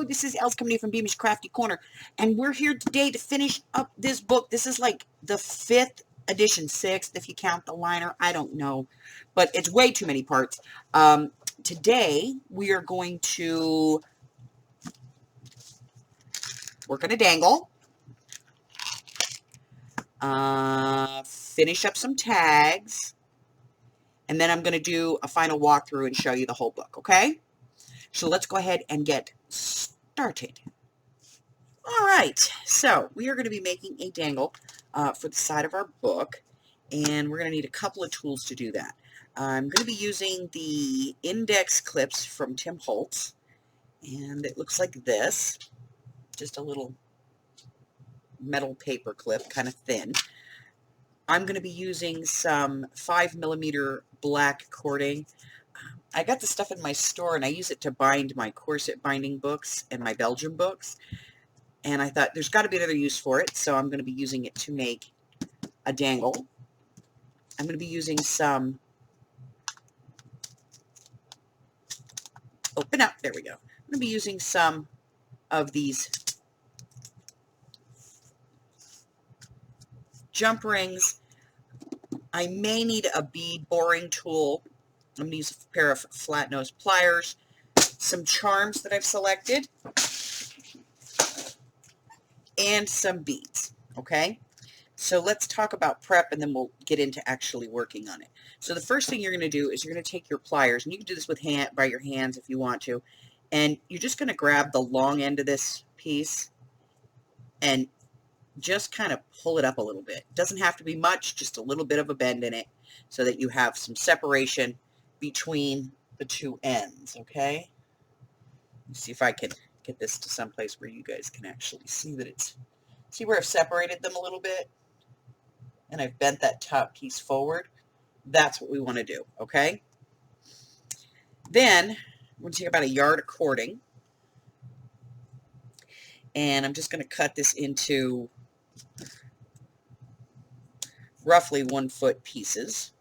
this is Els coming in from Beamish Crafty Corner, and we're here today to finish up this book. This is like the 5th edition, 6th if you count the liner. I don't know, but it's way too many parts. Today we are going to work on a dangle, finish up some tags, and then I'm going to do a final walkthrough and show you the whole book, okay? So let's go ahead and get started. All right, so we are going to be making a dangle for the side of our book, and we're going to need a couple of tools to do that. I'm going to be using the index clips from Tim Holtz, and it looks like this, just a little metal paper clip, kind of thin. I'm going to be using some 5mm black cording. I got the stuff in my store, and I use it to bind my corset binding books and my Belgium books. And I thought there's got to be another use for it, so I'm going to be using it to make a dangle. I'm going to be using some, open up, there we go. I'm going to be using some of these jump rings. I may need a bead boring tool. I'm going to use a pair of flat nose pliers, some charms that I've selected, and some beads, okay? So let's talk about prep, and then we'll get into actually working on it. So the first thing you're going to do is you're going to take your pliers, and you can do this with by your hands if you want to, and you're just going to grab the long end of this piece and just kind of pull it up a little bit. It doesn't have to be much, just a little bit of a bend in it so that you have some separation between the two ends, okay? Let's see if I can get this to someplace where you guys can actually see that it's, see where I've separated them a little bit and I've bent that top piece forward. That's what we want to do, okay? Then I'm going to take about a yard of cording, and I'm just going to cut this into roughly 1 foot pieces.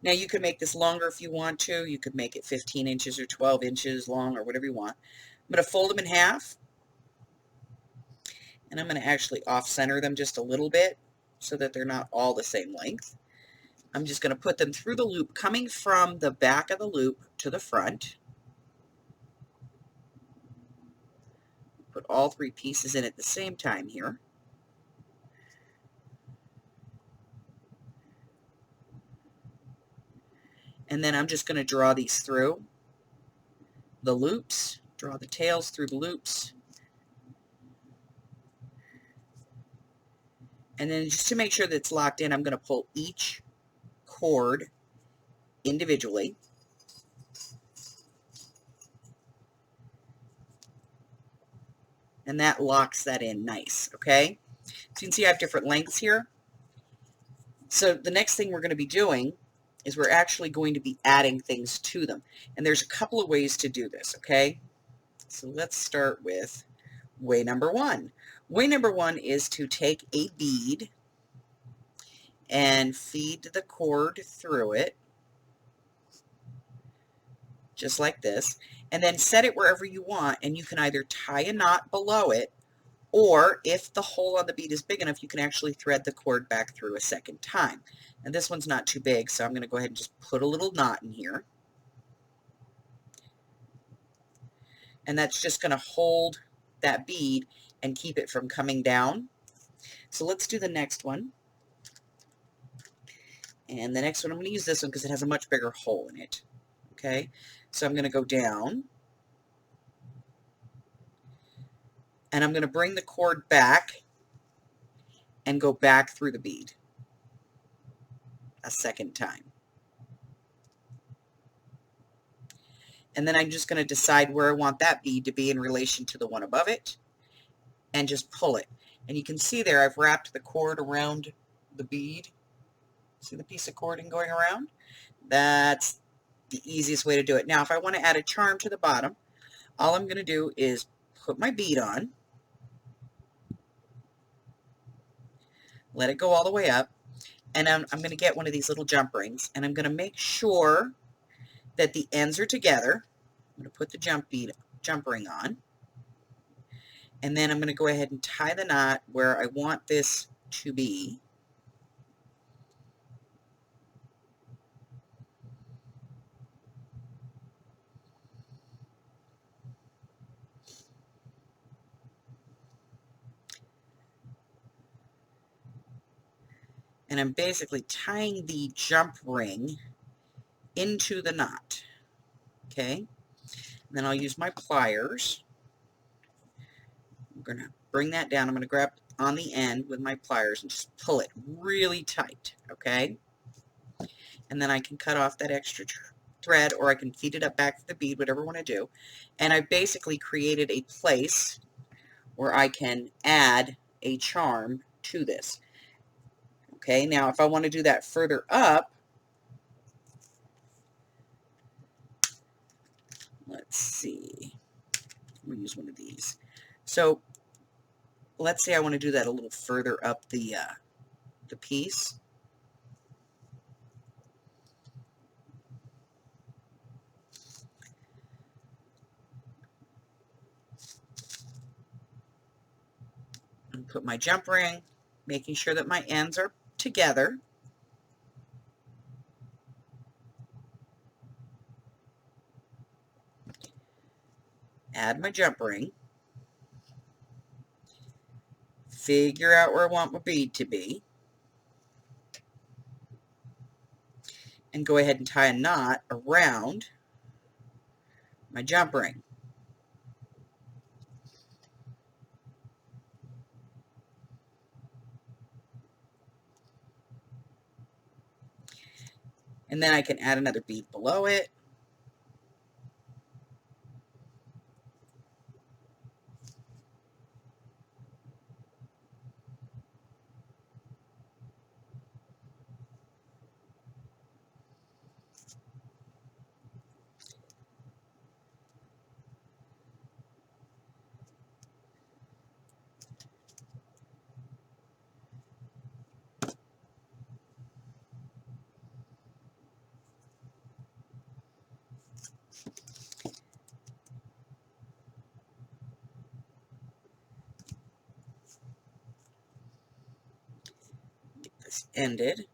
Now you can make this longer if you want to. You could make it 15 inches or 12 inches long or whatever you want. I'm going to fold them in half, and I'm going to actually off-center them just a little bit so that they're not all the same length. I'm just going to put them through the loop, coming from the back of the loop to the front. Put all 3 pieces in at the same time here. And then I'm just going to draw these through the loops, draw the tails through the loops. And then just to make sure that it's locked in, I'm going to pull each cord individually. And that locks that in nice, okay? So you can see I have different lengths here. So the next thing we're going to be doing is we're actually going to be adding things to them. And there's a couple of ways to do this, okay? So let's start with way number 1. Way number 1 is to take a bead and feed the cord through it, just like this, and then set it wherever you want, and you can either tie a knot below it, or if the hole on the bead is big enough, you can actually thread the cord back through a second time. And this one's not too big, so I'm going to go ahead and just put a little knot in here. And that's just going to hold that bead and keep it from coming down. So let's do the next one. And the next one, I'm going to use this one because it has a much bigger hole in it. Okay, so I'm going to go down. And I'm going to bring the cord back and go back through the bead a second time. And then I'm just going to decide where I want that bead to be in relation to the one above it and just pull it. And you can see there I've wrapped the cord around the bead. See the piece of cording going around? That's the easiest way to do it. Now if I want to add a charm to the bottom, all I'm going to do is put my bead on, let it go all the way up, and I'm going to get one of these little jump rings, and I'm going to make sure that the ends are together. I'm going to put the jump bead jump ring on. And then I'm going to go ahead and tie the knot where I want this to be. And I'm basically tying the jump ring into the knot. Okay? And then I'll use my pliers. I'm going to bring that down. I'm going to grab on the end with my pliers and just pull it really tight. Okay? And then I can cut off that extra thread, or I can feed it up back to the bead, whatever I want to do. And I basically created a place where I can add a charm to this. Okay, now if I want to do that further up, let's see, I'm going to use one of these. So let's say I want to do that a little further up the piece. And put my jump ring, making sure that my ends are together. Add my jump ring. Figure out where I want my bead to be. And go ahead and tie a knot around my jump ring. And then I can add another bead below it. Get this ended.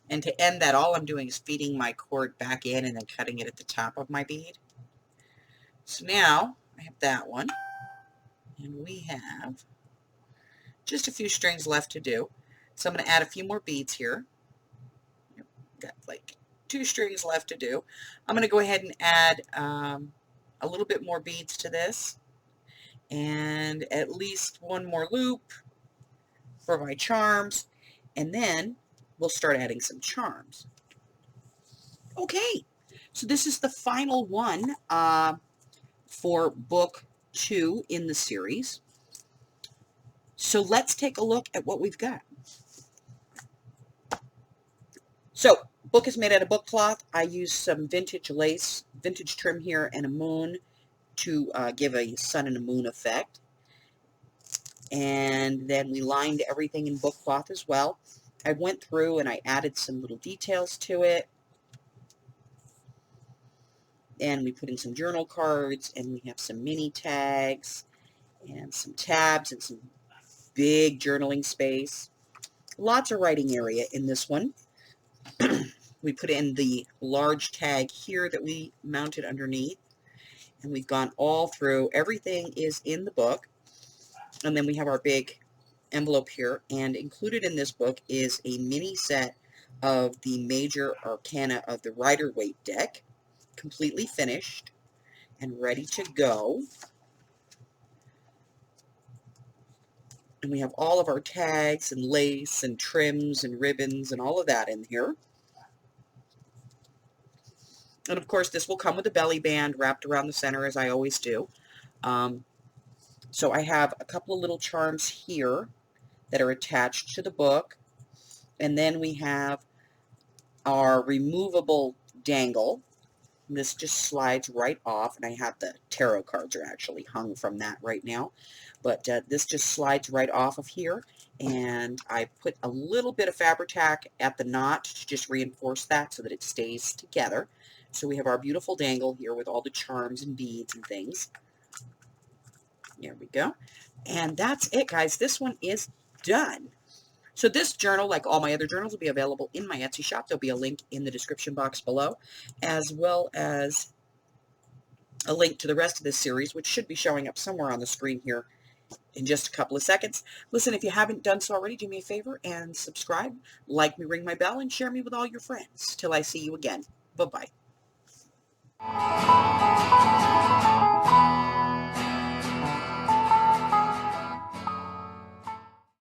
And to end that, all I'm doing is feeding my cord back in and then cutting it at the top of my bead. So now I have that one, and we have just a few strings left to do. So I'm going to add a few more beads here. Got like 2 strings left to do. I'm going to go ahead and add a little bit more beads to this, and at least one more loop for my charms, and then we'll start adding some charms. Okay, so this is the final one for book 2 in the series. So let's take a look at what we've got. So, book is made out of book cloth. I used some vintage lace, vintage trim here, and a moon to give a sun and a moon effect. And then we lined everything in book cloth as well. I went through and I added some little details to it. And we put in some journal cards, and we have some mini tags, and some tabs, and some big journaling space. Lots of writing area in this one. We put in the large tag here that we mounted underneath, and we've gone all through. Everything is in the book, and then we have our big envelope here, and included in this book is a mini set of the major arcana of the Rider-Waite deck, completely finished and ready to go. And we have all of our tags and lace and trims and ribbons and all of that in here. And of course, this will come with a belly band wrapped around the center, as I always do. So I have a couple of little charms here that are attached to the book. And then we have our removable dangle, And this just slides right off, and I have the tarot cards are actually hung from that right now. But this just slides right off of here, and I put a little bit of Fabri-Tac at the knot to just reinforce that so that it stays together. So we have our beautiful dangle here with all the charms and beads and things. There we go. And that's it, guys. This one is done. So this journal, like all my other journals, will be available in my Etsy shop. There'll be a link in the description box below, as well as a link to the rest of this series, which should be showing up somewhere on the screen here in just a couple of seconds. Listen, if you haven't done so already, do me a favor and subscribe, like me, ring my bell, and share me with all your friends. Till I see you again. Bye-bye.